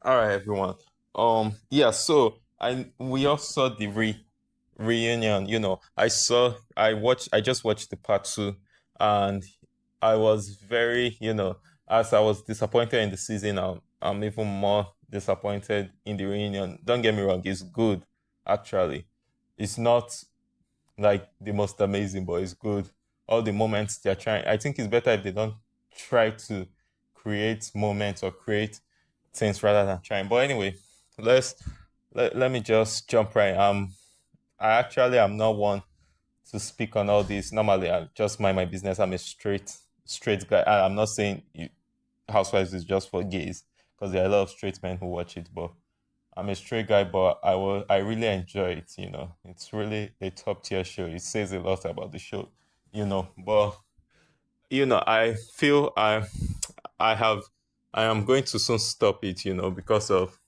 All right, everyone. Yeah, so we all saw the reunion. I just watched the part two, and I was very, as I was disappointed in the season, I'm even more disappointed in the reunion. Don't get me wrong, it's good, actually. It's not like the most amazing, but it's good. All the moments they're trying, I think it's better if they don't try to create moments or create things rather than trying. But anyway, let me just jump right. I actually am not one to speak on all this. Normally, I just mind my business. I'm a straight guy. I'm not saying Housewives is just for gays because there are a lot of straight men who watch it, but I'm a straight guy, but I really enjoy it, It's really a top tier show. It says a lot about the show, But I feel I have I am going to soon stop it, because of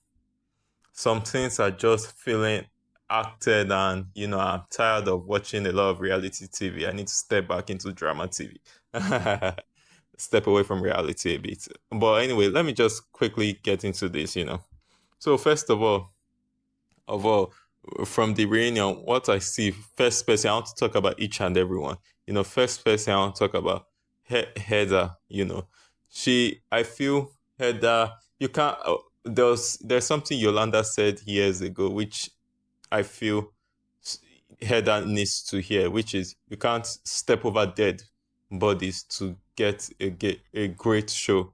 some things are just feeling acted, and I'm tired of watching a lot of reality TV. I need to step back into drama TV. Step away from reality a bit. But anyway, let me just quickly get into this. So first of all, from the reunion, what I see, first person, I want to talk about each and everyone. First person, I want to talk about Heather. I feel Heather, you can't, there's something Yolanda said years ago, which I feel Heather needs to hear, which is you can't step over dead bodies to get a great show.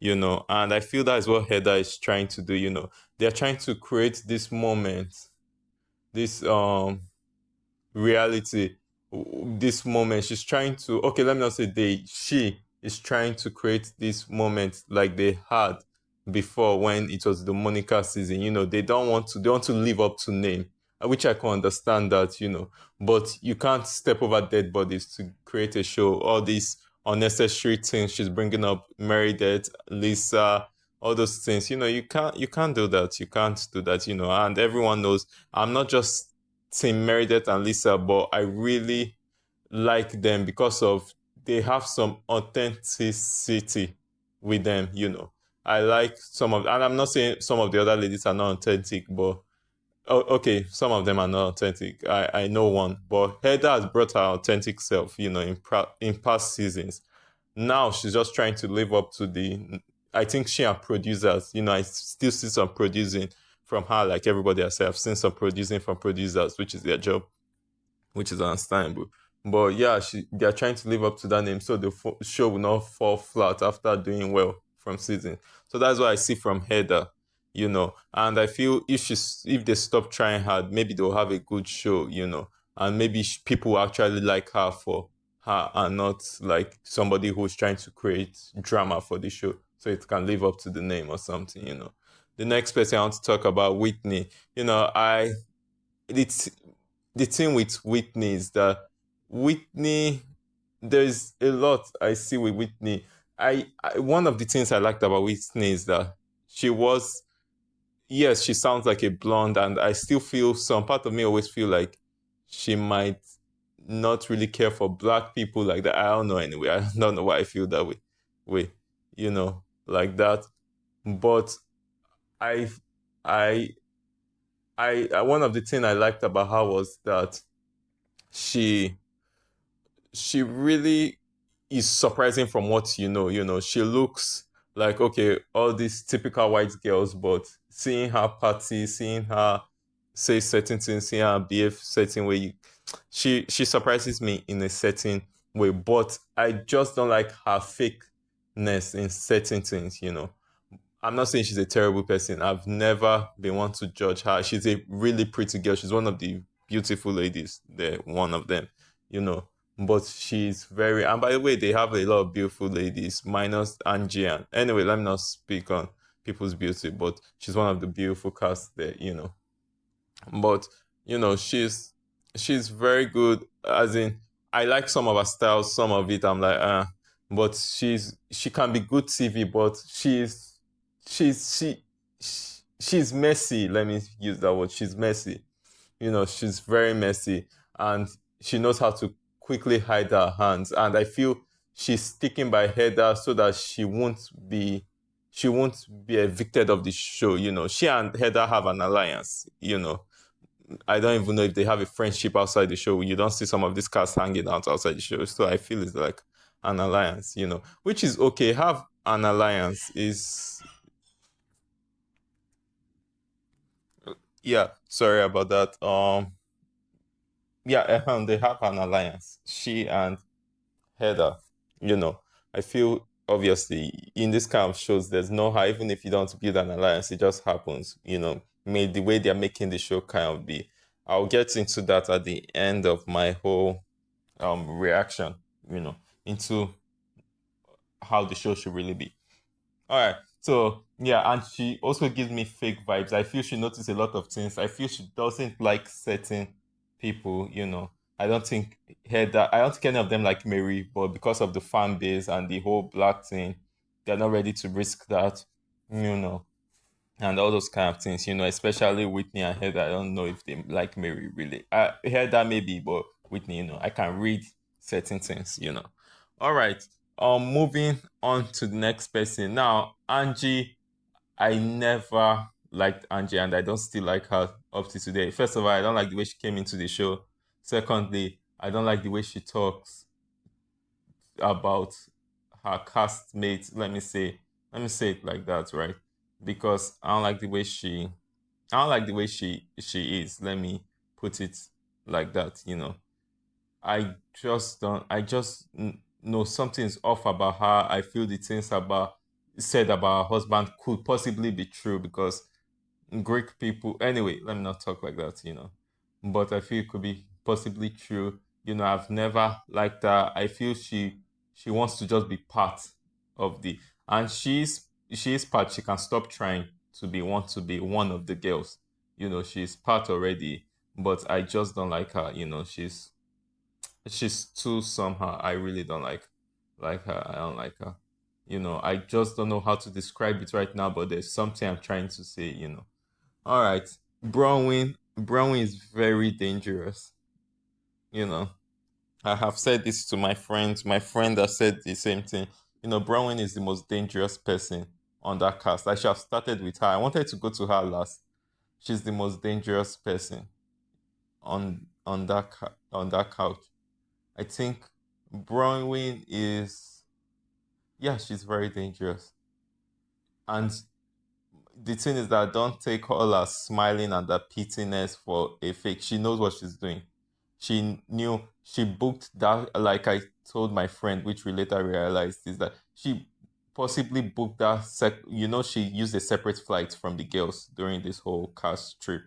And I feel that is what Heather is trying to do. They're trying to create this moment, this reality, this moment. She's trying to, okay, let me not say she is trying to create this moment like they had before when it was the Monica season. They want to live up to name, which I can understand that, but you can't step over dead bodies to create a show. All these unnecessary things she's bringing up, Meredith, Lisa, all those things, you can't do that. You can't do that, and everyone knows I'm not just Team Meredith and Lisa, but I really like them because of they have some authenticity with them. I like and I'm not saying some of the other ladies are not authentic, but okay, some of them are not authentic. I know one, but Heather has brought her authentic self, in past seasons. Now she's just trying to live up to the. I think she and producers, I still see some producing from her, like everybody else. I've seen some producing from producers, which is their job, which is understandable. But yeah, they're trying to live up to that name, so the show will not fall flat after doing well from season. So that's what I see from Heather. And I feel if they stop trying hard, maybe they'll have a good show. And maybe people will actually like her for her and not like somebody who's trying to create drama for the show so it can live up to the name or something. The next person I want to talk about, Whitney. It's the thing with Whitney is that Whitney, there's a lot I see with Whitney. One of the things I liked about Whitney is that she was, yes, she sounds like a blonde, and I still feel some part of me always feel like she might not really care for black people like that. I don't know anyway. I don't know why I feel that like that. But I I one of the things I liked about her was that she she really is surprising from what you know. She looks like, okay, all these typical white girls, but seeing her party, seeing her say certain things, seeing her behave certain way, she surprises me in a certain way. But I just don't like her fakeness in certain things. I'm not saying she's a terrible person. I've never been one to judge her. She's a really pretty girl. She's one of the beautiful ladies. There, one of them, you know. But she's very. And by the way, they have a lot of beautiful ladies, minus Angie. And anyway, let me not speak on people's beauty, but she's one of the beautiful cast there. But she's very good. As in, I like some of her styles. Some of it, I'm like, but she can be good TV, but she's she's messy. Let me use that word. She's messy. She's very messy, and she knows how to quickly hide her hands. And I feel she's sticking by Heather so that she won't be evicted of the show. She and Heather have an alliance. I don't even know if they have a friendship outside the show. You don't see some of these cast hanging out outside the show. So I feel it's like an alliance, which is okay. Have an alliance is, yeah, sorry about that. Yeah, they have an alliance. She and Heather, you know, I feel obviously in this kind of shows, there's no how, even if you don't build an alliance, it just happens. Made the way they're making the show kind of be. I'll get into that at the end of my whole reaction, you know, into how the show should really be. All right. So yeah, and she also gives me fake vibes. I feel she noticed a lot of things. I feel she doesn't like certain people. I don't think I don't think any of them like Mary, but because of the fan base and the whole black thing, they're not ready to risk that, you know, and all those kind of things. Especially Whitney and Heather. I don't know if they like Mary really. I Heather maybe, but Whitney, I can read certain things. All right. Moving on to the next person. Now, Angie, I never liked Angie and I don't still like her up to today. First of all, I don't like the way she came into the show. Secondly, I don't like the way she talks about her castmates. Let me say it like that, right? Because I don't like the way she is. Let me put it like that. I just know something's off about her. I feel the things about said about her husband could possibly be true because Greek people. Anyway, let me not talk like that. But I feel it could be possibly true. I've never liked her. I feel she wants to just be part of the, and she is part. She can stop trying to be one of the girls. She's part already, but I just don't like her. She's too somehow. I really don't like her. I don't like her. I just don't know how to describe it right now, but there's something I'm trying to say. All right. Bronwyn is very dangerous. You know, I have said this to my friends. My friend has said the same thing. Bronwyn is the most dangerous person on that cast. I should have started with her. I wanted to go to her last. She's the most dangerous person on that couch. I think Bronwyn is, yeah, she's very dangerous. And the thing is that don't take all her smiling and her pittiness for a fake. She knows what she's doing. She knew she booked that, like I told my friend, which we later realized is that she possibly booked she used a separate flight from the girls during this whole cast trip.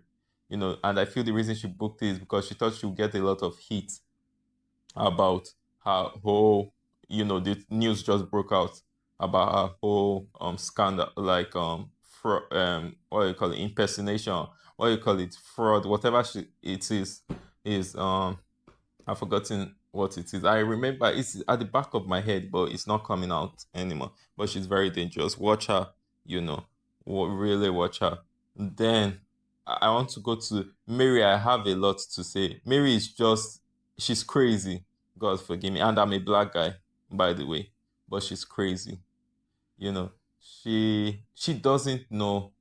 And I feel the reason she booked it is because she thought she would get a lot of heat about her whole, the news just broke out about her whole scandal, like what do you call it, impersonation, what do you call it, fraud, whatever it is I've forgotten what it is. I remember it's at the back of my head, but it's not coming out anymore. But she's very dangerous. Watch her, you know, really watch her. Then I want to go to Mary. I have a lot to say. Mary is just, she's crazy. God forgive me. And I'm a black guy, by the way, but she's crazy. She doesn't know,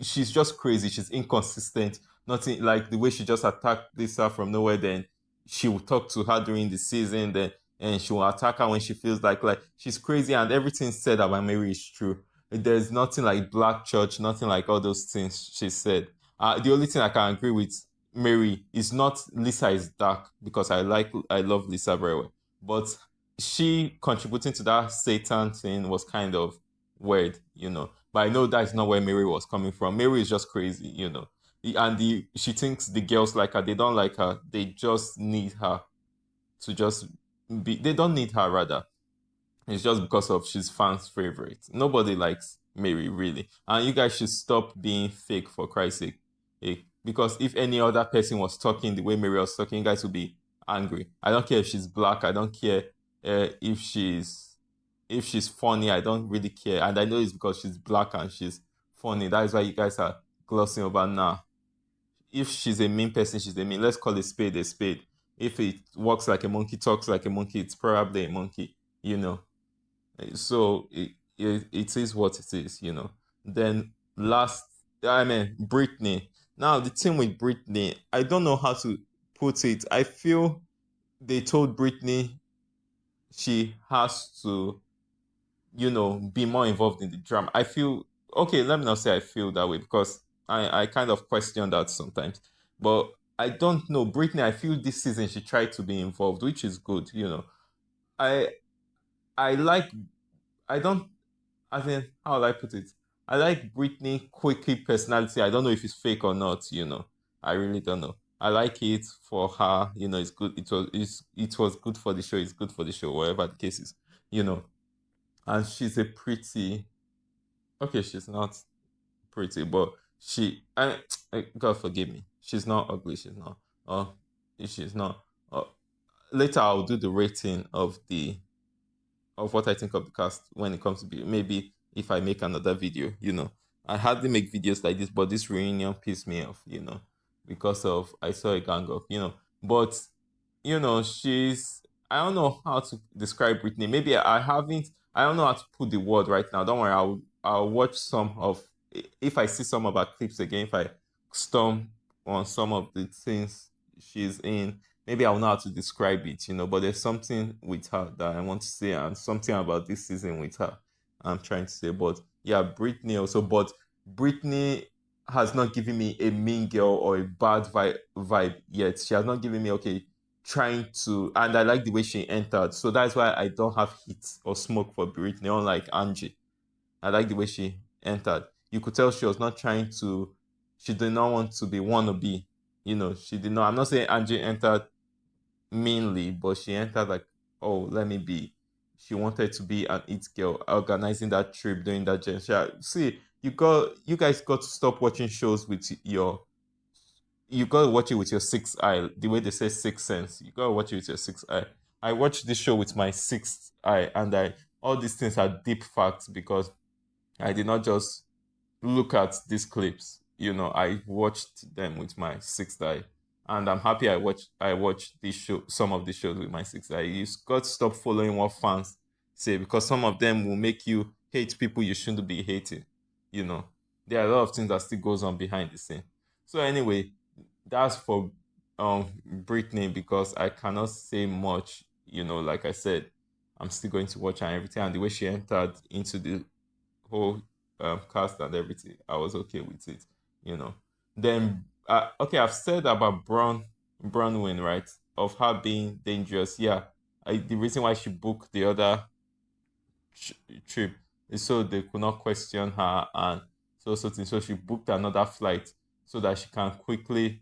she's just crazy. She's inconsistent. Nothing like the way she just attacked Lisa from nowhere. Then she will talk to her during the season. Then and she will attack her when she feels like she's crazy. And everything said about Mary is true. There's nothing like black church. Nothing like all those things she said. The only thing I can agree with Mary is not Lisa is dark because I love Lisa very well, but she contributing to that Satan thing was kind of weird. But I know that's not where Mary was coming from. Mary is just crazy. She thinks the girls like her. They don't like her. They just need her to just be. They don't need her rather. It's just because of she's fans' favorite. Nobody likes Mary really, and you guys should stop being fake for Christ's sake. Because if any other person was talking the way Mary was talking, you guys would be angry. I don't care if she's black. I don't care if she's funny. I don't really care, and I know it's because she's black and she's funny. That is why you guys are glossing over now. If she's a mean person, she's a mean. Let's call a spade a spade. If it walks like a monkey, talks like a monkey, it's probably a monkey. You know. So it is what it is. Then last, I mean, Britney. Now the thing with Britney, I don't know how to put it. I feel they told Britney she has to, be more involved in the drama. I feel okay, let me not say I feel that way because I kind of question that sometimes. But I don't know. Britney, I feel this season she tried to be involved, which is good. I I like I don't I mean, how will I put it? I like Britney quirky personality. I don't know if it's fake or not. I really don't know. I like it for her. It's good. It was good for the show. It's good for the show, whatever the case is. And she's a pretty okay, she's not pretty, but God forgive me. She's not ugly, she's not. Oh, she's not. Uh, Later I'll do the rating of what I think of the cast when it comes to maybe if I make another video. I hardly make videos like this, but this reunion pissed me off, because of I saw a gang up. But she's I don't know how to describe Britney. Maybe I don't know how to put the word right now. Don't worry, I'll watch some of if I see some of her clips again, if I stump on some of the things she's in, maybe I'll know how to describe it. But there's something with her that I want to say, and something about this season with her I'm trying to say. But yeah, Britney also, but Britney has not given me a mean girl or a bad vibe yet. She has not given me okay trying to, and I like the way she entered. So that's why I don't have heat or smoke for Britney, unlike Angie. I like the way she entered. You could tell she was not trying to, she did not want to be wannabe. She did not. I'm not saying Angie entered meanly, but she entered like, oh, let me be. She wanted to be an it girl, organizing that trip, doing that gesture. See, you guys got to stop watching shows with you gotta watch it with your sixth eye. The way they say sixth sense, you gotta watch it with your sixth eye. I watched this show with my sixth eye, and I all these things are deep facts because I did not just look at these clips. I watched them with my sixth eye, and I'm happy I watched this show some of these shows with my sixth eye. You got to stop following what fans say because some of them will make you hate people you shouldn't be hating. You know, there are a lot of things that still goes on behind the scene. So anyway, that's for Britney because I cannot say much. Like I said, I'm still going to watch her and everything, and the way she entered into the whole cast and everything, I was okay with it. You know. Then okay, I've said about Bronwyn, right? Of her being dangerous. Yeah, the reason why she booked the other ch- trip is so they could not question her and so so she booked another flight so that she can quickly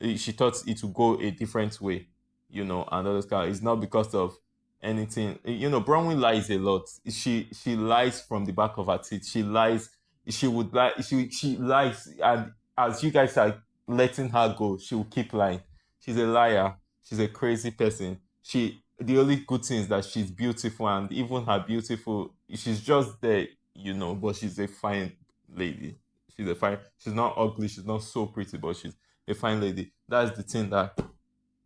she thought it would go a different way, and all those kind. It's not because of anything. Bronwyn lies a lot. She lies from the back of her teeth. She lies. She would lie. She lies, and as you guys are letting her go, she will keep lying. She's a liar. She's a crazy person. The only good thing is that she's beautiful, and even her beautiful, she's just there. But she's a fine lady. She's not ugly. She's not so pretty, but she's a fine lady. That's the thing that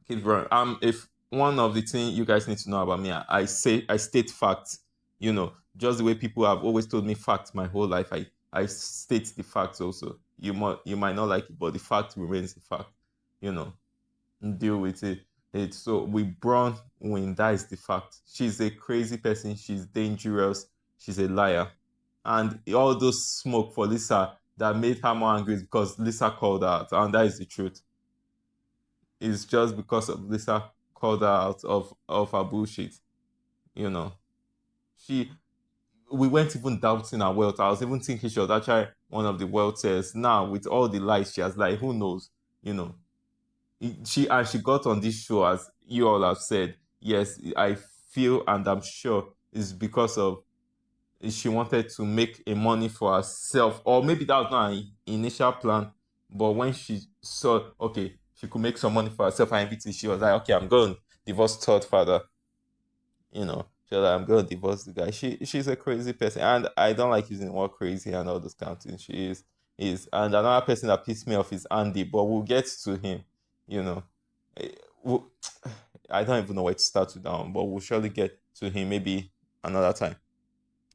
keeps wrong. If one of the things you guys need to know about me, I state facts. Just the way people have always told me facts my whole life. I state the facts also. You might not like it, but the fact remains the fact. You know, deal with it. So with Bronwyn, that is the fact. She's a crazy person. She's dangerous. She's a liar, and all those smoke for Lisa that made her more angry is because Lisa called her out, and that is the truth. It's just because of Lisa called her out of her bullshit. You know, she we weren't even doubting her wealth. I was even thinking she was actually one of the wealthiest. Now with all the lies she has, like who knows? You know, she got on this show as you all have said. Yes, I feel and I'm sure it's because of she wanted to make a money for herself, or maybe that was not an initial plan. But when she saw, okay, she could make some money for herself and everything, she was like, okay, I'm going to divorce third father. She was like, I'm going to divorce the guy. She's a crazy person, and I don't like using the word crazy and all those kind of things. She is, and another person that pissed me off is Andy, but we'll get to him. You know, Eh, we- I don't even know where to start with that one, but we'll surely get to him maybe another time.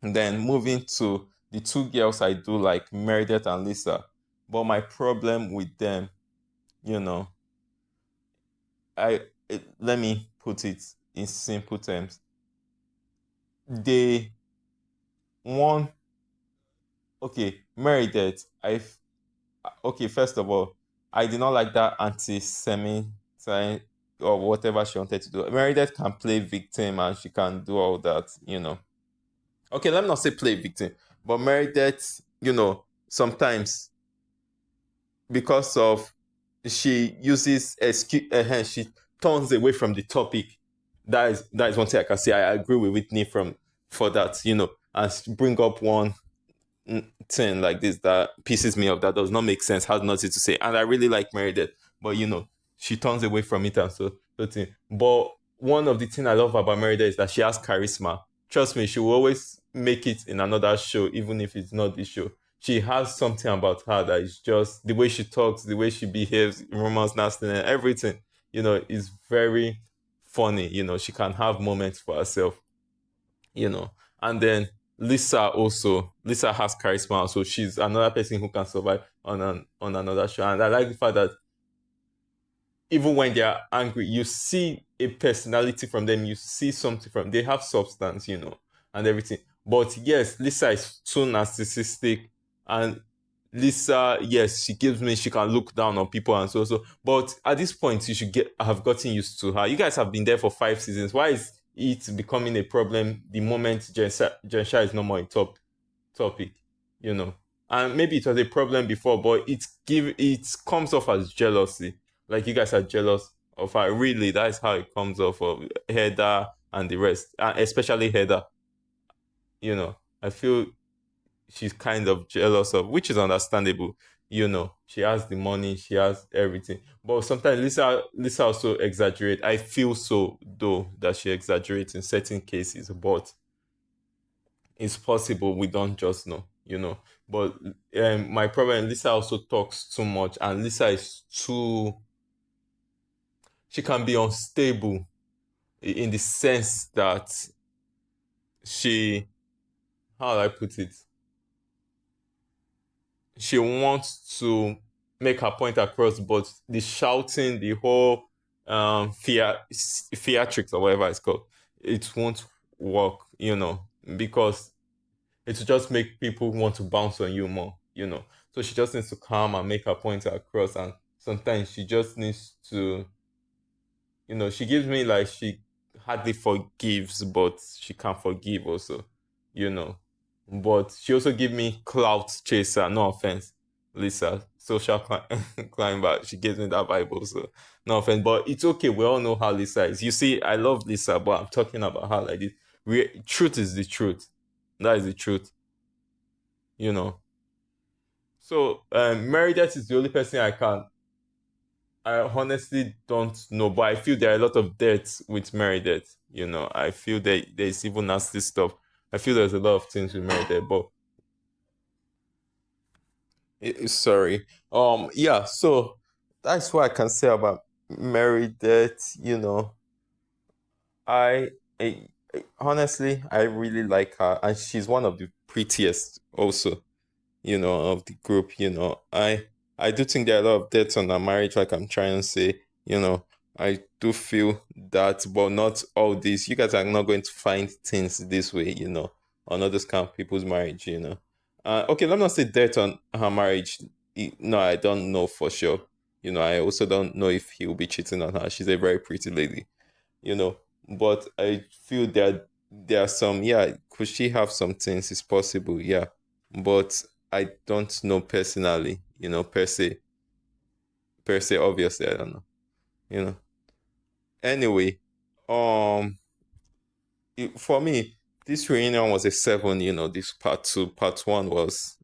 Then moving to the two girls I do like, Meredith and Lisa. But my problem with them, you know, let me put it in simple terms. They one okay, Meredith. Okay, first of all, I did not like that anti-Semite or whatever she wanted to do. Meredith can play victim and she can do all that, Okay, let me not say play victim, but Meredith, sometimes because of she uses excuse, she turns away from the topic. That is one thing I can say. I agree with Whitney for that, and bring up one thing like this that pisses me off, that does not make sense, has nothing to say. And I really like Meredith, but she turns away from it and so thing. But one of the things I love about Meredith is that she has charisma. Trust me, she will always make it in another show, even if it's not this show. She has something about her that is just the way she talks, the way she behaves, Romance Nasty, and everything, is very funny. She can have moments for herself, and then Lisa has charisma, so she's another person who can survive on another show. And I like the fact that even when they are angry, you see a personality from them, you see something from they have substance, and everything. But yes, Lisa is too narcissistic, and Lisa, yes, she can look down on people and so. But at this point, you should have gotten used to her. You guys have been there for 5 seasons. Why is it becoming a problem the moment Jensha is no more a topic, And maybe it was a problem before, but it comes off as jealousy. Like you guys are jealous of her. Really, that is how it comes off of Heather and the rest, especially Heather. I feel she's kind of jealous of, which is understandable. She has the money, she has everything. But sometimes Lisa also exaggerates. I feel so though that she exaggerates in certain cases, but it's possible we don't just know. But my problem, Lisa also talks too much, and Lisa is too. She can be unstable in the sense that how do I put it? She wants to make her point across, but the shouting, the whole theatrics or whatever it's called, it won't work, because it will just make people want to bounce on you more, So she just needs to calm and make her point across, and sometimes she just needs to, she gives me like she hardly forgives, but she can forgive also, But she also give me clout chaser. No offense, Lisa, social climber. She gives me that vibe also. No offense, but it's okay. We all know how Lisa is. You see, I love Lisa, but I'm talking about her like this. Truth is the truth. That is the truth. So Meredith is the only person I honestly don't know, but I feel there are a lot of deaths with Meredith. I feel that there's even nasty stuff. I feel there's a lot of things with Meredith, but sorry. Yeah. So that's what I can say about Meredith. I, I honestly I really like her, and she's one of the prettiest also. Of the group. I do think there are a lot of deaths on her marriage, like I'm trying to say, I do feel that, but not all this. You guys are not going to find things this way, on all those kind of people's marriage. Okay, let me not say death on her marriage. No, I don't know for sure. I also don't know if he will be cheating on her. She's a very pretty lady, you know. But I feel that there are some, yeah, could she have some things? It's possible, yeah. But I don't know personally, per se, obviously, I don't know, you know. Anyway, um, for me, this reunion was a 7, this part 2. Part 1 was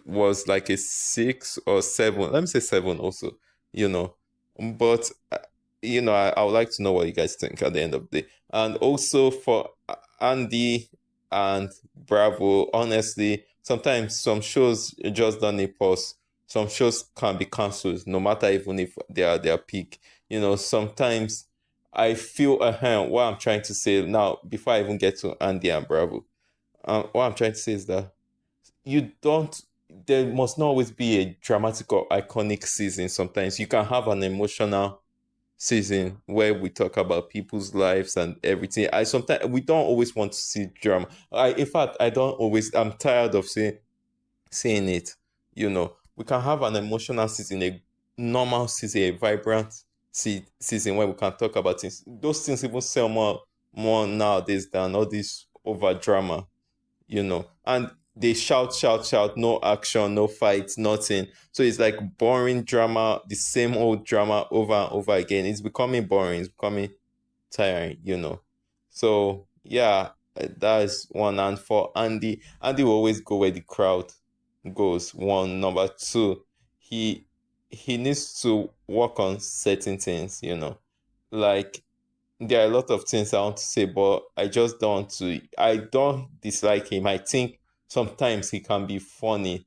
was like a 6 or 7. Let me say 7 also, you know. But I would like to know what you guys think at the end of the day. And also for Andy and Bravo, honestly, sometimes some shows just don't need pause. Some shows can be cancelled, no matter even if they are their peak. Sometimes I feel what I'm trying to say now, before I even get to Andy and Bravo, what I'm trying to say is that you don't there must not always be a dramatic or iconic season. Sometimes you can have an emotional season where we talk about people's lives and everything. I sometimes we don't always want to see drama. In fact, I don't always. I'm tired of seeing it. We can have an emotional season, a normal season, a vibrant season where we can talk about things. Those things even sell more nowadays than all this over drama. And they shout, shout, shout, no action, no fights, nothing. So it's like boring drama, the same old drama over and over again. It's becoming boring, it's becoming tiring. So yeah, that is one. And for Andy will always go where the crowd goes. One, number two, he he needs to work on certain things. Like there are a lot of things I want to say, but I just don't want to. I don't dislike him. I think sometimes he can be funny.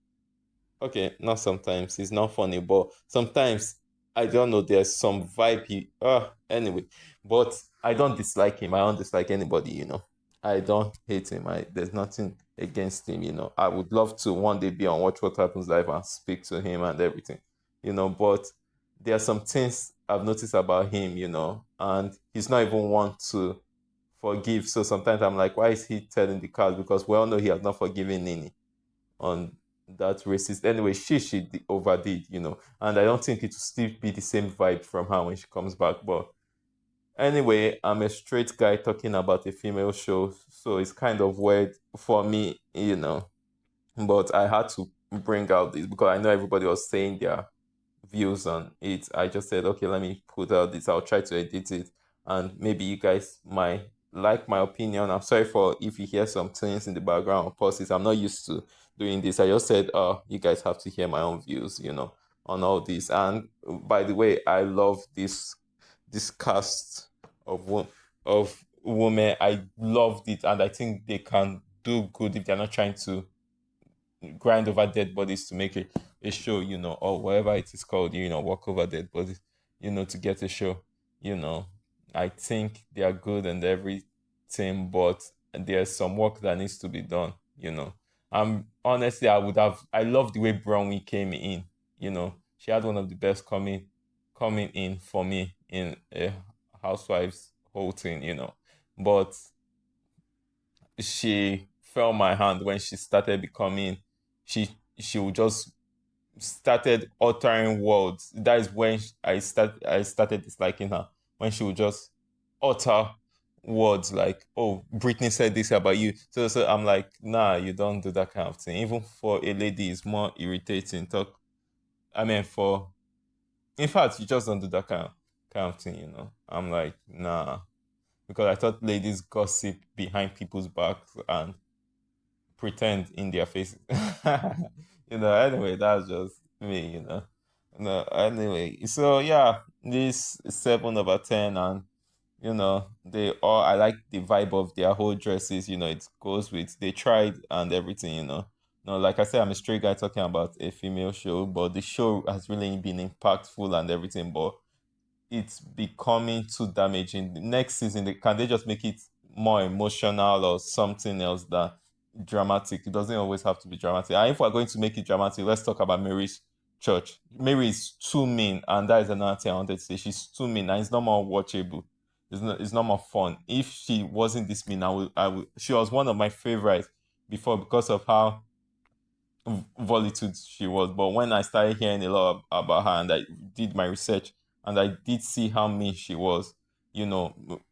Okay, not sometimes. He's not funny, but sometimes I don't know. There's some vibe. Anyway, but I don't dislike him. I don't dislike anybody. I don't hate him. There's nothing against him. I would love to one day be on Watch What Happens Live and speak to him and everything. But there are some things I've noticed about him, and he's not even one to forgive. So sometimes I'm like, why is he telling the cards? Because we all know he has not forgiven Nini on that racist. Anyway, she overdid, and I don't think it will still be the same vibe from her when she comes back. But anyway, I'm a straight guy talking about a female show, so it's kind of weird for me. But I had to bring out this because I know everybody was saying their views on it. I just said, okay, let me put out this. I'll try to edit it, and maybe you guys might like my opinion. I'm sorry for if you hear some things in the background or pauses. I'm not used to doing this. I just said, you guys have to hear my own views, on all this. And by the way, I love this cast of women. I loved it, and I think they can do good if they're not trying to grind over dead bodies to make a show, or whatever it is called, walk over dead bodies, to get a show. You know, I think they are good and everything, but there's some work that needs to be done. Honestly, I love the way Bronwyn came in. She had one of the best coming in for me in a housewives whole thing. But she fell my hand when she started becoming she she would just started uttering words. That is when I started disliking her. When she would just utter words like, oh, Britney said this about you. So I'm like, nah, you don't do that kind of thing. Even for a lady, it's more irritating. For in fact, you just don't do that kind of thing. I'm like, nah. Because I thought ladies gossip behind people's backs and pretend in their faces. Anyway, that's just me. No, anyway, so yeah, this 7/10, and they all I like the vibe of their whole dresses, it goes with they tried and everything. No, like I said, I'm a straight guy talking about a female show, but the show has really been impactful and everything, but it's becoming too damaging. The next season, can they just make it more emotional or something else than dramatic? It doesn't always have to be dramatic. And if we're going to make it dramatic, let's talk about Mary's church. Mary is too mean, and that is another thing I wanted to say. She's too mean, and it's not more watchable. It's not more fun. If she wasn't this mean, she was one of my favorites before because of how volitude she was. But when I started hearing a lot about her and I did my research and I did see how mean she was,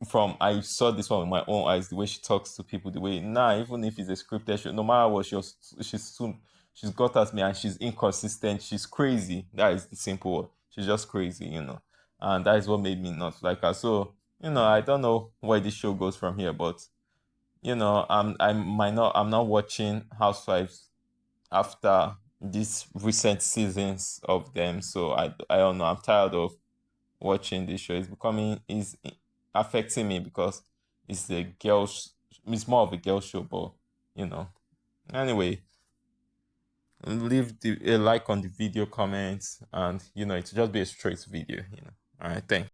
from I saw this one with my own eyes, the way she talks to people, the way even if it's a scripted show, no matter what, she's got at me and she's inconsistent, she's crazy. That is the simple word. She's just crazy. And that is what made me not like her. So, I don't know where this show goes from here, but I'm not watching Housewives after these recent seasons of them. So I don't know. I'm tired of watching this show. It's affecting me because it's more of a girl show, but you know. Anyway, leave a like on the video comments and it just be a straight video. All right, thanks.